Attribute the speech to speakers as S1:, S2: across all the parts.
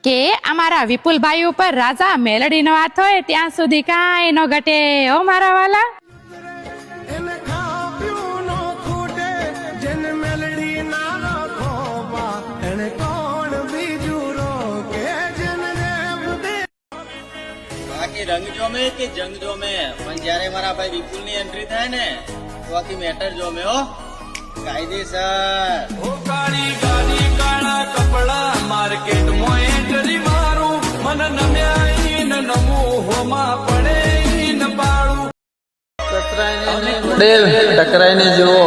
S1: કે અમારા વિપુલભાઈ ઉપર રાજા મેલડીનો હાથ હોય ત્યાં સુધી કાંઈ ન ઘટે ઓ મારા વાલા.
S2: બાકી રંગ જોમે કે જંગ જોમે પણ જ્યારે મારા ભાઈ વિપુલ ની એન્ટ્રી થાય ને તો આખી મેટર જોમે હો કાયદેસર.
S3: ઓ કાળી ગાડી કાળા કપડા માર્કેટ માં એન્ટ્રી મારું મન નમ્યા ઈન નમો હોમાં પડે ઈન બાળું
S4: ટકરાઈને જુઓ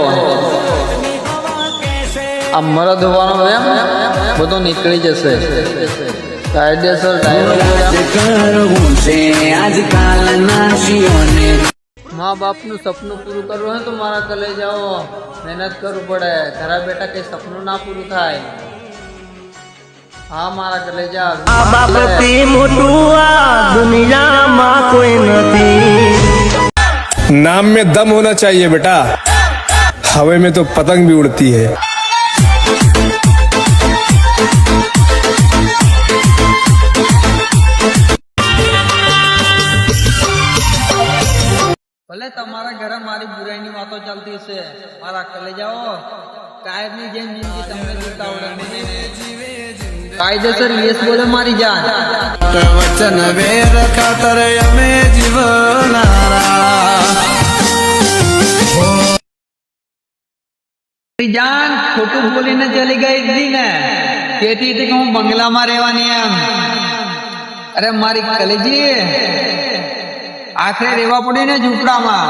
S4: આ મરદ હોવાનો એમ બધું નીકળી જશે. કાયદેસર મા બાપનું સપનું પૂરું કરવું હોય તો મારા કલે જાઓ, મહેનત કરવું પડે. ઘરા બેટા કઈ સપનું ના પૂરું થાય. હા મારા કલે જા.
S5: બાપથી મોટું આ દુનિયામાં કોઈ નથી.
S6: नाम में दम होना चाहिए बेटा, हवा में तो पतंग भी उड़ती है.
S4: ભલે તમારા ઘરે મારી બુરાઈની વાતો ચાલતી હશે, મારા કલે જાઓ. કાયદની જેમ જિંદગી તમને જીવતા આવડે. કાયદેસર યસ બોલે મારી જાન.
S3: વચન વેર ખાતર અમે જીવનારા.
S4: જાન ખોટું બોલીને ચલી ગઈ હતી ને, કેતી હતી કે હું બંગલામાં રહેવાની એમ. અરે મારી કલેજી આખરે રેવા પડી ને ઝૂંપડામાં.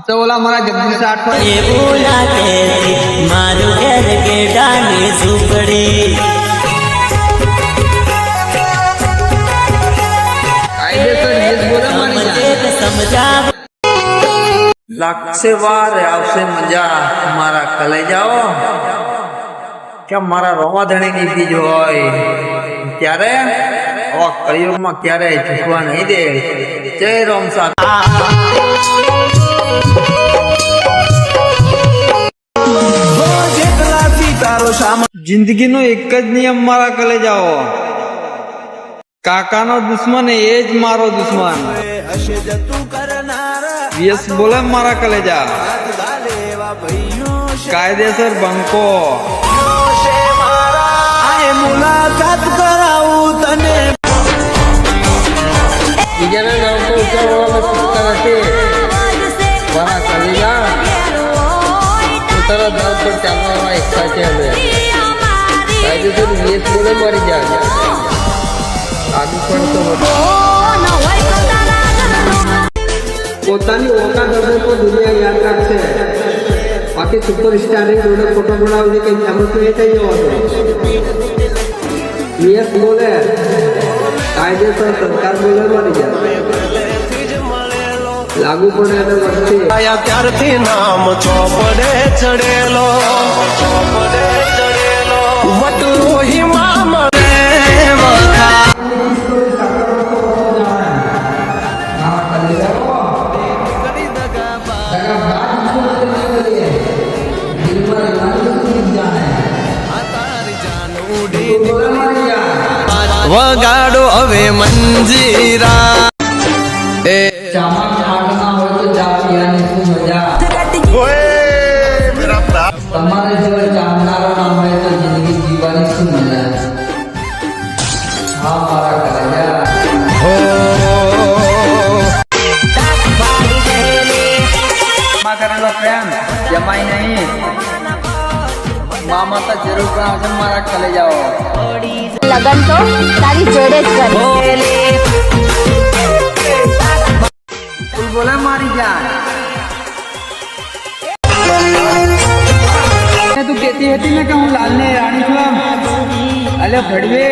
S4: તો ઓલા મારા જગદીશ આઠવા
S5: મારું ઘર કેડાની ઝૂંપડી.
S4: કાયદેસર યસ બોલે મારી જાન.
S5: સમજાવ
S4: લાગશે વાર આવશે મજા, મારા કલે જાઓ. કે મારા રોવા ધણી નીકળી જ હોય ત્યારે કળિયુગમાં ક્યારેય ઝૂકવા નહીં દે. જય રામ સાથ. જિંદગીનો એક જ નિયમ મારા કલે જાઓ. કાકાનો દુશ્મન એ જ મારો દુશ્મન. યસ બોલે મારા કલેજા. કાયદેસર બંકો.
S5: મુલાકાત કરાવું તને.
S4: બીજાના નામ તો ઉચ્ચારવામાં પૂછતા નથી. મારા કલેજા ઉતારા નામ પર ચાલવામાં એકતા છે અમે. કાયદેસર યસ બોલે મારી જાય. આગળ પણ તો પોતાની ઓકાત હશે તો દુનિયા યાદ રાખશે. બાકી સુપરસ્ટારની જોડે ફોટો બનાવવાની કઈ જરૂર એ થઈ જવાનો. યસ બોલે કાયદેસર સરકાર બોલે મારી જાય. લાગુ પડે અને વચ્ચે
S5: આયા ત્યારથી નામ ચોપડે ચડેલો. વટલો હિમા મળે વખા. વગાડો હવે મંજીરા. એ
S4: તમારે જોડે ચાંદનારો ના હોય તો જિંદગી જીવવાની શું મજા. હા મારા કલેજા. કરેલો પ્રેમ જમાઈ નહીં. મામા તો જરૂર પણ આવશે મારા કલેજાઓ.
S7: લગન તો તારી જોડે જ કરી.
S4: બોલે મારી જાન. તું કહેતી હતી ને કે હું લાલની રાણી છું એમ. અલે ભડવે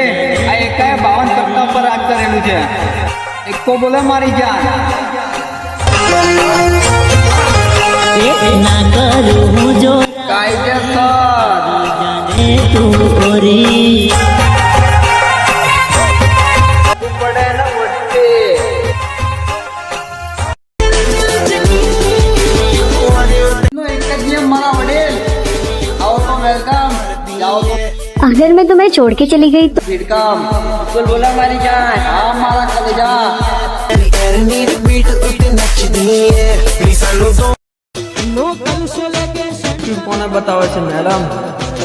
S4: આ એકાએ 52 સપ્તાહ પર રાજ કરેલું છે. એકો બોલે મારી જાન.
S5: ના કરું જો
S4: કાયદેસર
S5: તું ઓરી.
S4: પડે ને વચ્ચે. એક જ નિયમ મારા વડીલ. આવો તો વેલકમ, જાઓ તો
S7: अगर मैं तुम्हें छोड़ के चली गई तो
S4: फिर काम बिल्कुल बोला मारी जान हाँ मारा कलेजा કોને બતાવે છે મેડમ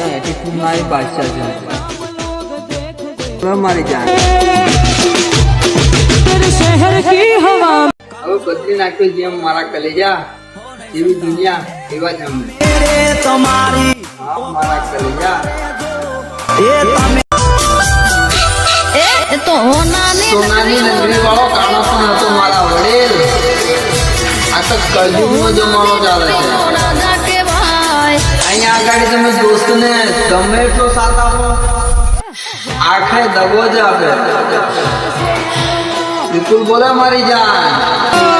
S4: એટીટ્યુડ મારી બાદશાહ છે મારી જાન હવે બદલી નાખ્યું જેમ મારા કલેજા એવી દુનિયા એવા જ અમે હા મારા કલેજા સોનાની નગરી વાળો કાળો પણ હતો મારા વડીલ આ તો કલયુગનો જમાનો ચાલે છે અહીંયા આગળ તમે દોસ્તને ગમે એટલો સાથ આપો આખરે દગો જ આપે વિપુલ બોલે મારી જાન